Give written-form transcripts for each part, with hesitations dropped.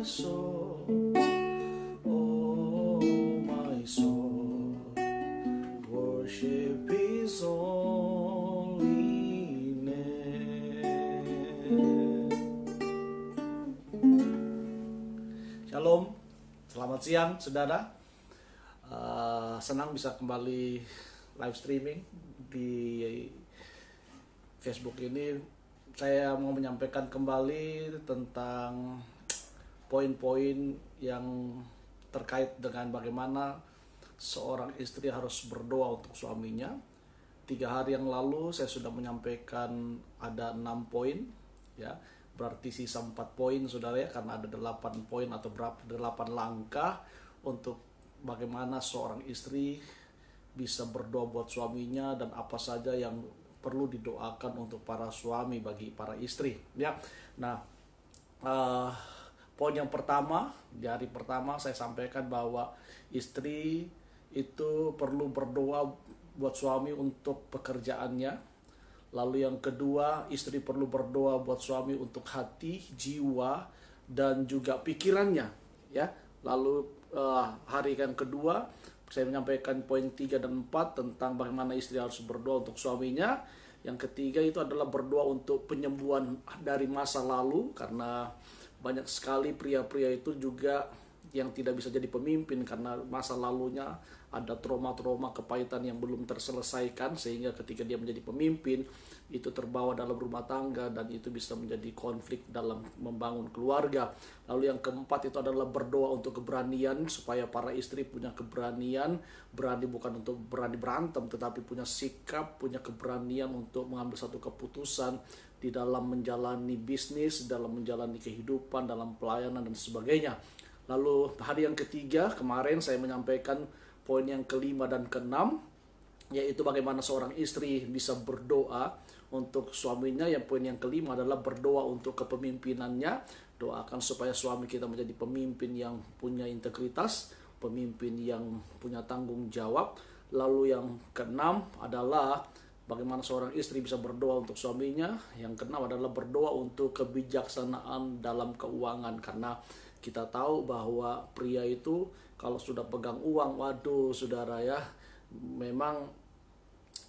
my soul, oh my soul, worship His holy name. Shalom, selamat siang saudara. Senang bisa kembali live streaming di Facebook ini. Saya mau menyampaikan kembali tentang poin-poin yang terkait dengan bagaimana seorang istri harus berdoa untuk suaminya. 3 hari yang lalu saya sudah menyampaikan ada 6 poin, ya. Berarti sisa 4 poin saudara ya, karena ada 8 poin atau 8 langkah untuk bagaimana seorang istri bisa berdoa buat suaminya dan apa saja yang perlu didoakan untuk para suami bagi para istri, ya. Nah, poin yang pertama, di hari pertama saya sampaikan bahwa istri itu perlu berdoa buat suami untuk pekerjaannya. Lalu yang kedua, istri perlu berdoa buat suami untuk hati, jiwa, dan juga pikirannya, ya. Lalu hari yang kedua saya menyampaikan poin 3 dan 4 tentang bagaimana istri harus berdoa untuk suaminya. Yang ketiga itu adalah berdoa untuk penyembuhan dari masa lalu, karena banyak sekali pria-pria itu juga yang tidak bisa jadi pemimpin karena masa lalunya ada trauma-trauma kepahitan yang belum terselesaikan, sehingga ketika dia menjadi pemimpin itu terbawa dalam rumah tangga dan itu bisa menjadi konflik dalam membangun keluarga. Lalu yang keempat itu adalah berdoa untuk keberanian, supaya para istri punya keberanian, berani bukan untuk berani berantem, tetapi punya sikap, punya keberanian untuk mengambil satu keputusan di dalam menjalani bisnis, dalam menjalani kehidupan, dalam pelayanan dan sebagainya. Lalu hari yang ketiga kemarin saya menyampaikan poin yang kelima dan keenam, yaitu bagaimana seorang istri bisa berdoa untuk suaminya. Yang poin yang kelima adalah berdoa untuk kepemimpinannya. Doakan supaya suami kita menjadi pemimpin yang punya integritas, pemimpin yang punya tanggung jawab. Lalu yang keenam adalah bagaimana seorang istri bisa berdoa untuk suaminya. Yang keenam adalah berdoa untuk kebijaksanaan dalam keuangan, karena kita tahu bahwa pria itu kalau sudah pegang uang, waduh saudara ya, memang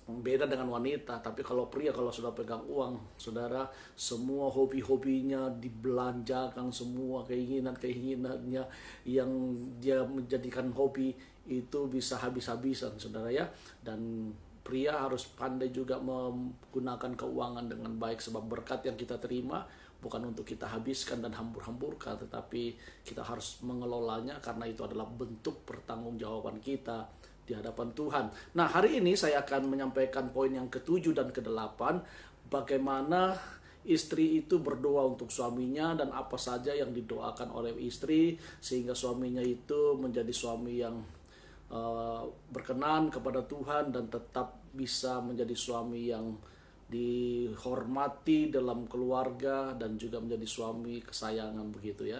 beda dengan wanita. Tapi kalau pria kalau sudah pegang uang, saudara, semua hobi-hobinya dibelanjakan, semua keinginan-keinginannya yang dia menjadikan hobi itu bisa habis-habisan saudara ya. Dan pria harus pandai juga menggunakan keuangan dengan baik, sebab berkat yang kita terima bukan untuk kita habiskan dan hambur-hamburkan, tetapi kita harus mengelolanya karena itu adalah bentuk pertanggungjawaban kita di hadapan Tuhan. Nah, hari ini saya akan menyampaikan poin yang ke-7 dan ke-8, bagaimana istri itu berdoa untuk suaminya dan apa saja yang didoakan oleh istri sehingga suaminya itu menjadi suami yang berkenan kepada Tuhan dan tetap bisa menjadi suami yang dihormati dalam keluarga dan juga menjadi suami kesayangan, begitu ya.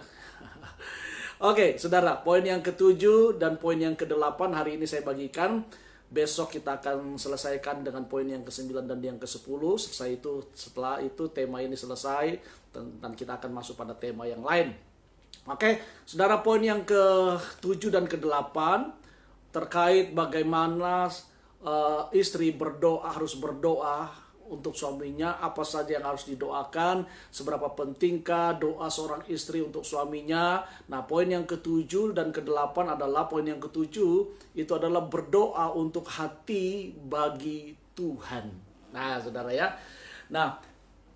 Oke, saudara, poin yang ke-7 dan poin yang ke-8 hari ini saya bagikan. Besok kita akan selesaikan dengan poin yang ke-9 dan yang ke-10. Setelah itu tema ini selesai dan kita akan masuk pada tema yang lain. Oke, saudara, poin yang ke-7 dan ke-8 terkait bagaimana istri harus berdoa untuk suaminya, apa saja yang harus didoakan, seberapa pentingkah doa seorang istri untuk suaminya. Nah, poin yang ke-7 dan ke-8 adalah poin yang ke-7 itu adalah berdoa untuk hati bagi Tuhan. Nah, saudara ya. Nah,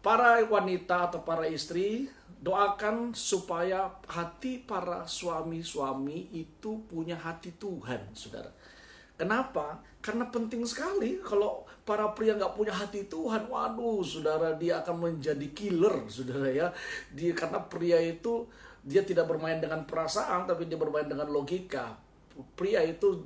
para wanita atau para istri, doakan supaya hati para suami-suami itu punya hati Tuhan, saudara. Kenapa? Karena penting sekali. Kalau para pria nggak punya hati Tuhan, waduh saudara, dia akan menjadi killer, saudara ya. Karena pria itu dia tidak bermain dengan perasaan, tapi dia bermain dengan logika. Pria itu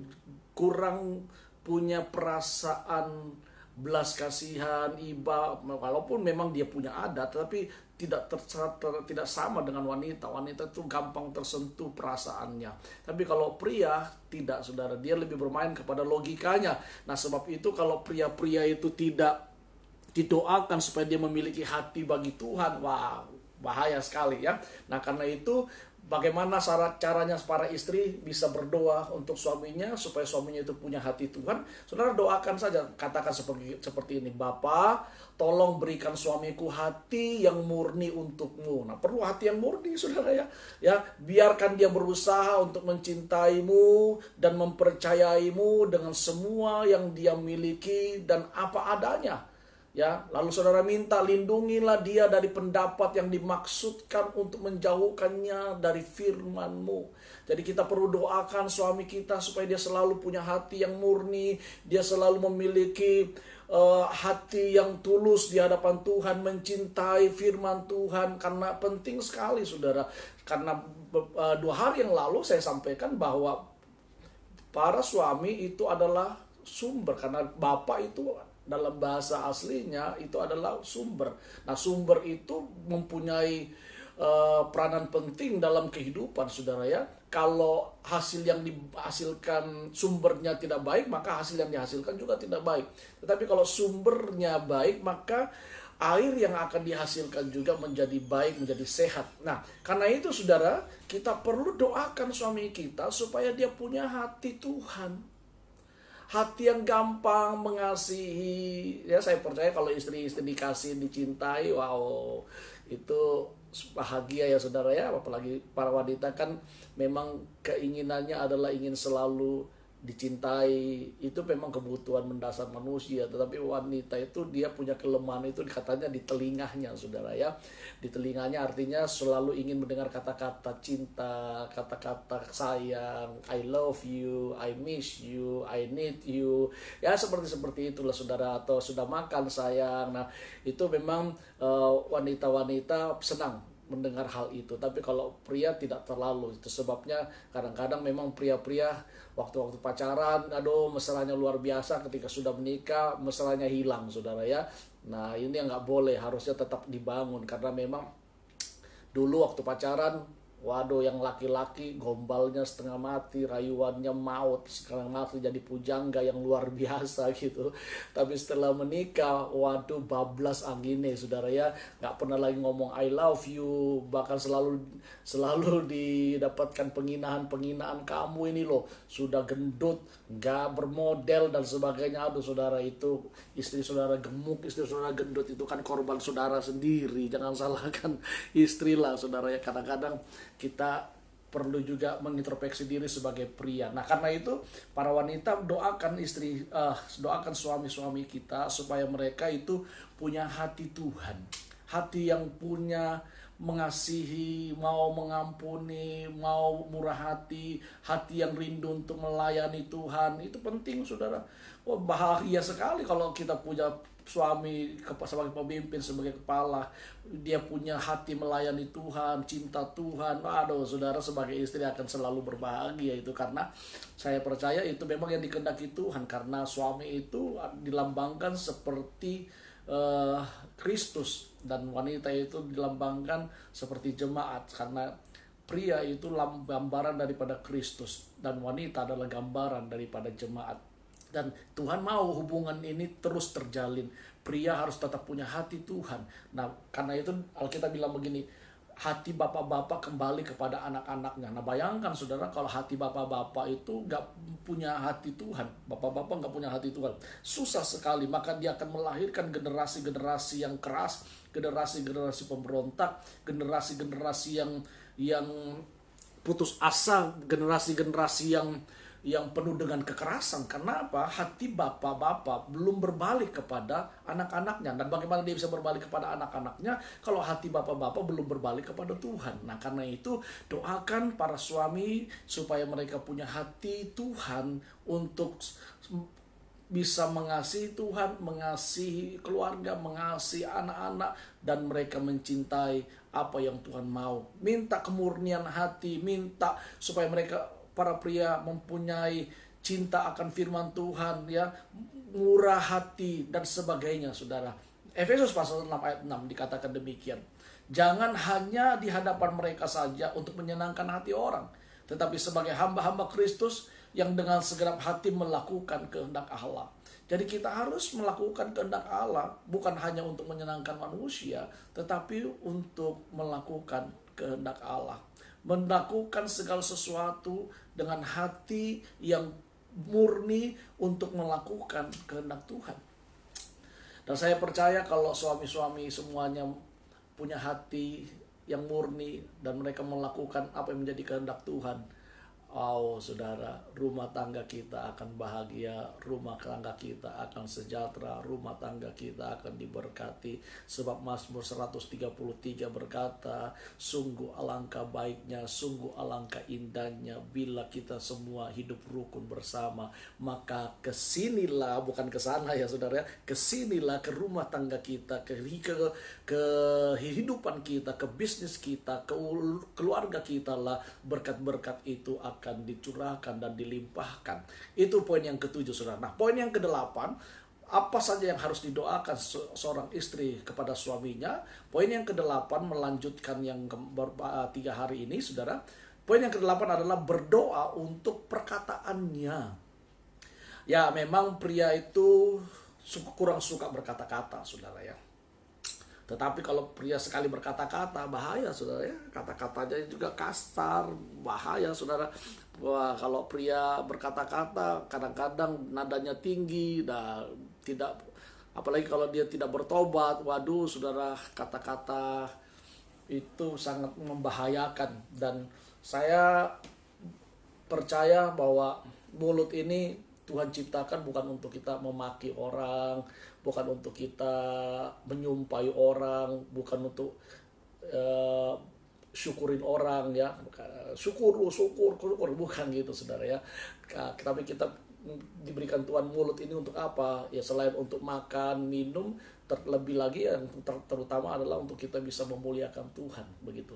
kurang punya perasaan belas kasihan, iba, walaupun memang dia punya adat, tapi tidak sama dengan wanita. Wanita itu gampang tersentuh perasaannya. Tapi kalau pria tidak, saudara, dia lebih bermain kepada logikanya. Nah, sebab itu kalau pria-pria itu tidak didoakan supaya dia memiliki hati bagi Tuhan, wah, bahaya sekali ya. Nah, karena itu Bagaimana caranya para istri bisa berdoa untuk suaminya supaya suaminya itu punya hati Tuhan? Saudara doakan saja, katakan seperti ini, Bapa, tolong berikan suamiku hati yang murni untukmu. Nah, perlu hati yang murni, saudara ya. Ya, biarkan dia berusaha untuk mencintaimu dan mempercayaimu dengan semua yang dia miliki dan apa adanya. Ya, lalu saudara minta lindungilah dia dari pendapat yang dimaksudkan untuk menjauhkannya dari firman-Mu. Jadi kita perlu doakan suami kita supaya dia selalu punya hati yang murni, dia selalu memiliki hati yang tulus di hadapan Tuhan, mencintai firman Tuhan. Karena penting sekali saudara, karena 2 hari yang lalu saya sampaikan bahwa para suami itu adalah sumber, karena bapak itu dalam bahasa aslinya itu adalah sumber. Nah, sumber itu mempunyai peranan penting dalam kehidupan, saudara ya. Kalau hasil yang dihasilkan sumbernya tidak baik, maka hasil yang dihasilkan juga tidak baik. Tetapi kalau sumbernya baik, maka air yang akan dihasilkan juga menjadi baik, menjadi sehat. Nah, karena itu saudara, kita perlu doakan suami kita supaya dia punya hati Tuhan. Hati yang gampang mengasihi. Ya, saya percaya kalau istri-istri dikasih, dicintai, wow, itu bahagia ya saudara ya. Apalagi para wanita kan memang keinginannya adalah ingin selalu dicintai. Itu memang kebutuhan mendasar manusia. Tetapi wanita itu dia punya kelemahan itu katanya di telinganya, saudara ya. Di telinganya artinya selalu ingin mendengar kata-kata cinta, kata-kata sayang, I love you, I miss you, I need you. Ya, seperti itulah saudara. Atau sudah makan sayang. Nah, itu memang wanita-wanita senang mendengar hal itu. Tapi kalau pria tidak terlalu. Itu sebabnya kadang-kadang memang pria-pria waktu-waktu pacaran, aduh mesranya luar biasa, ketika sudah menikah mesranya hilang, saudara ya. Nah, ini yang nggak boleh, harusnya tetap dibangun. Karena memang dulu waktu pacaran, waduh, yang laki-laki gombalnya setengah mati, rayuannya maut, sekarang mati jadi pujangga yang luar biasa gitu. Tapi setelah menikah, waduh, bablas anginnya, saudara ya. Nggak pernah lagi ngomong I love you, bahkan selalu didapatkan penghinaan, kamu ini loh sudah gendut, nggak bermodel dan sebagainya. Aduh saudara, itu istri saudara gemuk, istri saudara gendut, itu kan korban saudara sendiri. Jangan salahkan istri lah, saudara ya. Kadang-kadang kita perlu juga mengintrospeksi diri sebagai pria. Nah, karena itu para wanita doakan suami-suami kita supaya mereka itu punya hati Tuhan, hati yang punya mengasihi, mau mengampuni, mau murah hati, hati yang rindu untuk melayani Tuhan. Itu penting, saudara. Wah, bahagia sekali kalau kita punya suami sebagai pemimpin, sebagai kepala, dia punya hati melayani Tuhan, cinta Tuhan. Aduh saudara, sebagai istri akan selalu berbahagia itu. Karena saya percaya itu memang yang dikehendaki Tuhan. Karena suami itu dilambangkan seperti Kristus, dan wanita itu dilambangkan seperti jemaat. Karena pria itu gambaran daripada Kristus dan wanita adalah gambaran daripada jemaat. Dan Tuhan mau hubungan ini terus terjalin. Pria harus tetap punya hati Tuhan. Nah, karena itu Alkitab bilang begini, hati bapak-bapak kembali kepada anak-anaknya. Nah, bayangkan saudara, kalau hati bapak-bapak itu gak punya hati Tuhan, bapak-bapak gak punya hati Tuhan, susah sekali. Maka dia akan melahirkan generasi-generasi yang keras, generasi-generasi pemberontak, generasi-generasi yang putus asa, generasi-generasi yang penuh dengan kekerasan. Karena apa? Hati bapak-bapak belum berbalik kepada anak-anaknya. Dan bagaimana dia bisa berbalik kepada anak-anaknya kalau hati bapak-bapak belum berbalik kepada Tuhan? Nah, karena itu doakan para suami supaya mereka punya hati Tuhan untuk bisa mengasihi Tuhan, mengasihi keluarga, mengasihi anak-anak, dan mereka mencintai apa yang Tuhan mau. Minta kemurnian hati, minta supaya mereka, para pria, mempunyai cinta akan firman Tuhan, ya, murah hati dan sebagainya, saudara. Efesus pasal 6 ayat 6 dikatakan demikian. Jangan hanya di hadapan mereka saja untuk menyenangkan hati orang, tetapi sebagai hamba-hamba Kristus yang dengan segenap hati melakukan kehendak Allah. Jadi kita harus melakukan kehendak Allah, bukan hanya untuk menyenangkan manusia, tetapi untuk melakukan kehendak Allah. melakukan segala sesuatu dengan hati yang murni untuk melakukan kehendak Tuhan. Dan saya percaya kalau suami-suami semuanya punya hati yang murni dan mereka melakukan apa yang menjadi kehendak Tuhan, oh saudara, rumah tangga kita akan bahagia, rumah tangga kita akan sejahtera, rumah tangga kita akan diberkati. Sebab Mazmur 133 berkata, sungguh alangkah baiknya, sungguh alangkah indahnya bila kita semua hidup rukun bersama. Maka kesinilah, bukan ke sana ya saudara, kesinilah ke rumah tangga kita, ke kehidupan kita, ke bisnis kita, ke keluarga kita lah berkat-berkat itu akan dicurahkan dan dilimpahkan. Itu poin yang ketujuh saudara. Nah, poin yang kedelapan, apa saja yang harus didoakan seorang istri kepada suaminya. Poin yang kedelapan melanjutkan yang 3 hari ini saudara. Poin yang kedelapan adalah berdoa untuk perkataannya. Ya, memang pria itu kurang suka berkata-kata saudara ya. Tetapi kalau pria sekali berkata-kata, bahaya saudara ya. Kata-katanya juga kasar, bahaya saudara. Wah, kalau pria berkata-kata kadang-kadang nadanya tinggi, dan tidak, apalagi kalau dia tidak bertobat, waduh saudara, kata-kata itu sangat membahayakan. Dan saya percaya bahwa mulut ini Tuhan ciptakan bukan untuk kita memaki orang, bukan untuk kita menyumpai orang, bukan untuk syukurin orang ya, syukur bukan gitu saudara ya. Tapi kita diberikan Tuhan mulut ini untuk apa ya, selain untuk makan, minum, terlebih lagi yang terutama adalah untuk kita bisa memuliakan Tuhan begitu.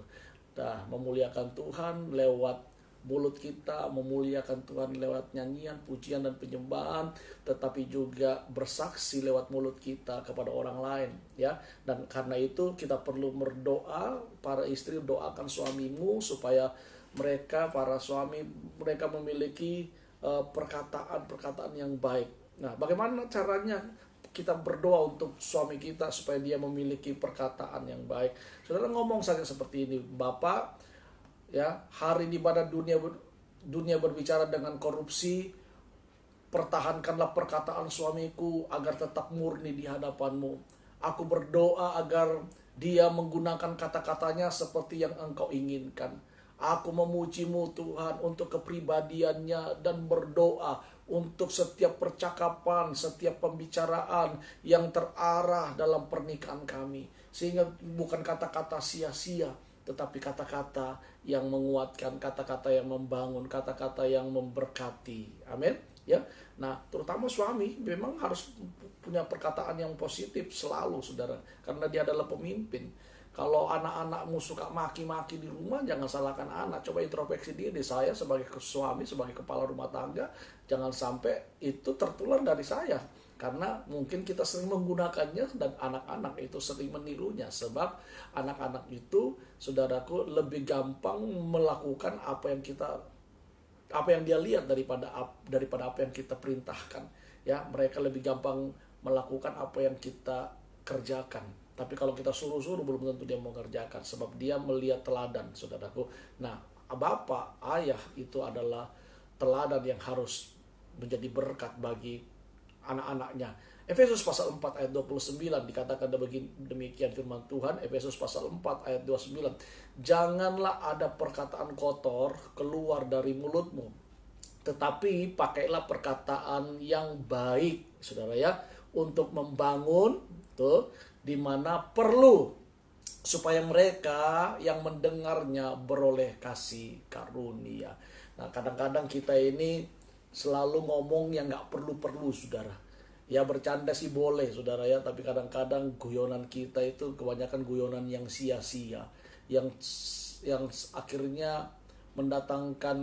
Nah, memuliakan Tuhan lewat mulut kita, memuliakan Tuhan lewat nyanyian, pujian, dan penyembahan, tetapi juga bersaksi lewat mulut kita kepada orang lain ya. Dan karena itu kita perlu berdoa, para istri doakan suamimu supaya mereka, para suami, mereka memiliki perkataan-perkataan yang baik. Nah, bagaimana caranya kita berdoa untuk suami kita supaya dia memiliki perkataan yang baik? Saudara ngomong saja seperti ini, Bapak, ya, hari di mana dunia berbicara dengan korupsi, pertahankanlah perkataan suamiku agar tetap murni di hadapanmu. Aku berdoa agar dia menggunakan kata-katanya seperti yang engkau inginkan. Aku memujimu Tuhan untuk kepribadiannya dan berdoa untuk setiap percakapan, setiap pembicaraan yang terarah dalam pernikahan kami. Sehingga bukan kata-kata sia-sia, tetapi kata-kata yang menguatkan, kata-kata yang membangun, kata-kata yang memberkati. Amin. Ya. Nah, terutama suami memang harus punya perkataan yang positif selalu, saudara, karena dia adalah pemimpin. Kalau anak-anakmu suka maki-maki di rumah, jangan salahkan anak. Coba introspeksi diri, saya sebagai suami, sebagai kepala rumah tangga, jangan sampai itu tertular dari saya. Karena mungkin kita sering menggunakannya dan anak-anak itu sering menirunya. Sebab anak-anak itu, saudaraku, lebih gampang melakukan apa yang dia lihat daripada apa yang kita perintahkan. Ya, mereka lebih gampang melakukan apa yang kita kerjakan. Tapi kalau kita suruh-suruh, belum tentu dia mau kerjakan. Sebab dia melihat teladan, saudaraku. Nah, bapak, ayah itu adalah teladan yang harus menjadi berkat bagi anak-anaknya. Efesus pasal 4 ayat 29 dikatakan demikian firman Tuhan. Efesus pasal 4 ayat 29. Janganlah ada perkataan kotor keluar dari mulutmu, tetapi pakailah perkataan yang baik, saudara ya, untuk membangun tuh di mana perlu, supaya mereka yang mendengarnya beroleh kasih karunia. Nah, kadang-kadang kita ini selalu ngomong yang gak perlu-perlu, saudara. Ya, bercanda sih boleh, saudara ya, tapi kadang-kadang guyonan kita itu kebanyakan guyonan yang sia-sia, yang akhirnya mendatangkan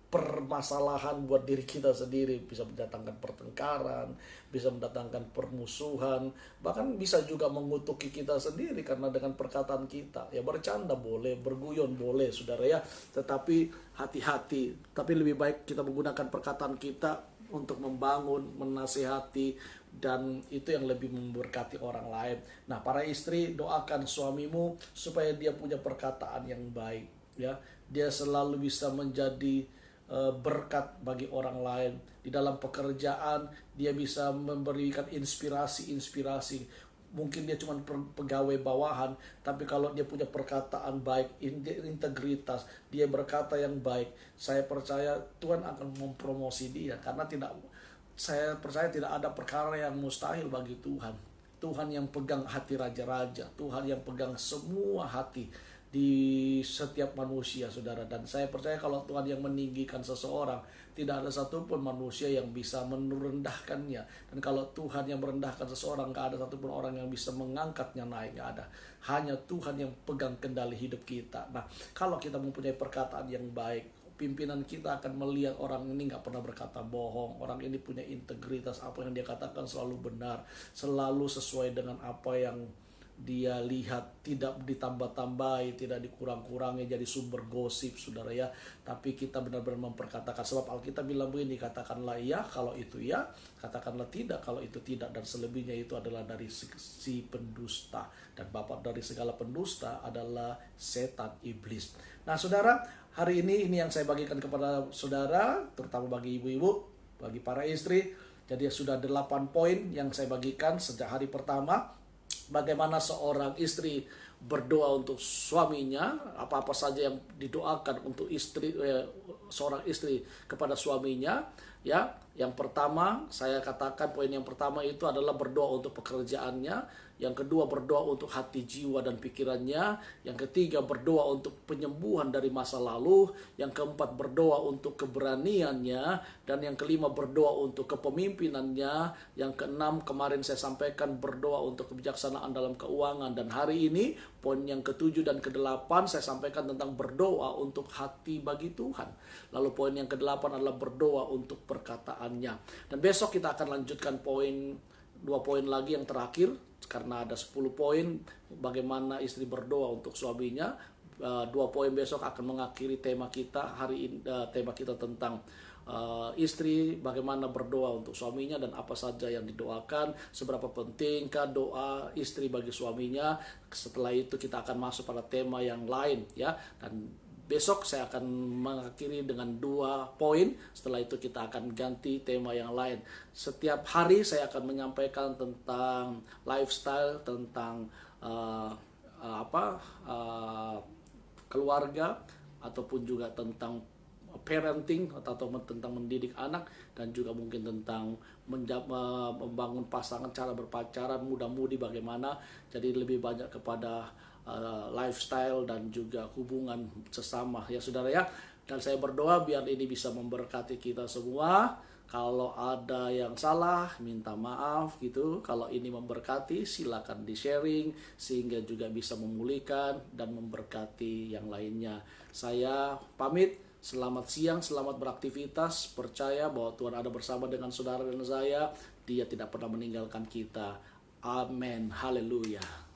permasalahan buat diri kita sendiri, bisa mendatangkan pertengkaran, bisa mendatangkan permusuhan, bahkan bisa juga mengutuki kita sendiri karena dengan perkataan kita. Ya, bercanda boleh, berguyon boleh, saudara ya, tetapi hati-hati. Tapi lebih baik kita menggunakan perkataan kita untuk membangun, menasihati, dan itu yang lebih memberkati orang lain. Nah, para istri, doakan suamimu supaya dia punya perkataan yang baik. ya. Dia selalu bisa menjadi berkat bagi orang lain. Di dalam pekerjaan dia bisa memberikan inspirasi. Mungkin dia cuma pegawai bawahan, tapi kalau dia punya perkataan baik, integritas, dia berkata yang baik, saya percaya Tuhan akan mempromosi dia. Karena saya percaya tidak ada perkara yang mustahil bagi Tuhan. Tuhan yang pegang hati raja-raja, Tuhan yang pegang semua hati di setiap manusia, saudara. Dan saya percaya kalau Tuhan yang meninggikan seseorang, tidak ada satupun manusia yang bisa merendahkannya. Dan kalau Tuhan yang merendahkan seseorang, gak ada satupun orang yang bisa mengangkatnya naik, gak ada. Hanya Tuhan yang pegang kendali hidup kita. Nah, kalau kita mempunyai perkataan yang baik, pimpinan kita akan melihat orang ini gak pernah berkata bohong, orang ini punya integritas, apa yang dia katakan selalu benar, selalu sesuai dengan apa yang dia lihat, tidak ditambah-tambahi, tidak dikurang-kurangi jadi sumber gosip, saudara ya. Tapi kita benar-benar memperkatakan, sebab Alkitab bilang begini, katakanlah iya kalau itu ya, katakanlah tidak kalau itu tidak, dan selebihnya itu adalah dari si pendusta, dan bapak dari segala pendusta adalah setan, iblis. Nah, saudara, hari ini yang saya bagikan kepada saudara, terutama bagi ibu-ibu, bagi para istri. Jadi sudah 8 poin yang saya bagikan sejak hari pertama. Bagaimana seorang istri berdoa untuk suaminya, apa-apa saja yang didoakan untuk seorang istri kepada suaminya, ya. Yang pertama, saya katakan poin yang pertama itu adalah berdoa untuk pekerjaannya. Yang kedua, berdoa untuk hati, jiwa, dan pikirannya. Yang ketiga, berdoa untuk penyembuhan dari masa lalu. Yang keempat, berdoa untuk keberaniannya. Dan yang kelima, berdoa untuk kepemimpinannya. Yang keenam, kemarin saya sampaikan berdoa untuk kebijaksanaan dalam keuangan. Dan hari ini, poin yang ketujuh dan kedelapan, saya sampaikan tentang berdoa untuk hati bagi Tuhan. Lalu poin yang kedelapan adalah berdoa untuk perkataannya. Dan besok kita akan lanjutkan 2 poin lagi yang terakhir, karena ada 10 poin bagaimana istri berdoa untuk suaminya. 2 poin besok akan mengakhiri tema kita hari ini, tema kita tentang istri bagaimana berdoa untuk suaminya dan apa saja yang didoakan, seberapa pentingkah doa istri bagi suaminya. Setelah itu kita akan masuk pada tema yang lain, ya. Dan besok saya akan mengakhiri dengan 2 poin. Setelah itu kita akan ganti tema yang lain. Setiap hari saya akan menyampaikan tentang lifestyle, tentang keluarga, ataupun juga tentang parenting atau tentang mendidik anak, dan juga mungkin tentang membangun pasangan, cara berpacaran, muda-mudi bagaimana. Jadi lebih banyak kepada lifestyle dan juga hubungan sesama, ya saudara ya. Dan saya berdoa biar ini bisa memberkati kita semua. Kalau ada yang salah, minta maaf gitu. Kalau ini memberkati, silakan di-sharing sehingga juga bisa memulihkan dan memberkati yang lainnya. Saya pamit. Selamat siang, selamat beraktivitas. Percaya bahwa Tuhan ada bersama dengan saudara dan saya. Dia tidak pernah meninggalkan kita. Amin. Haleluya.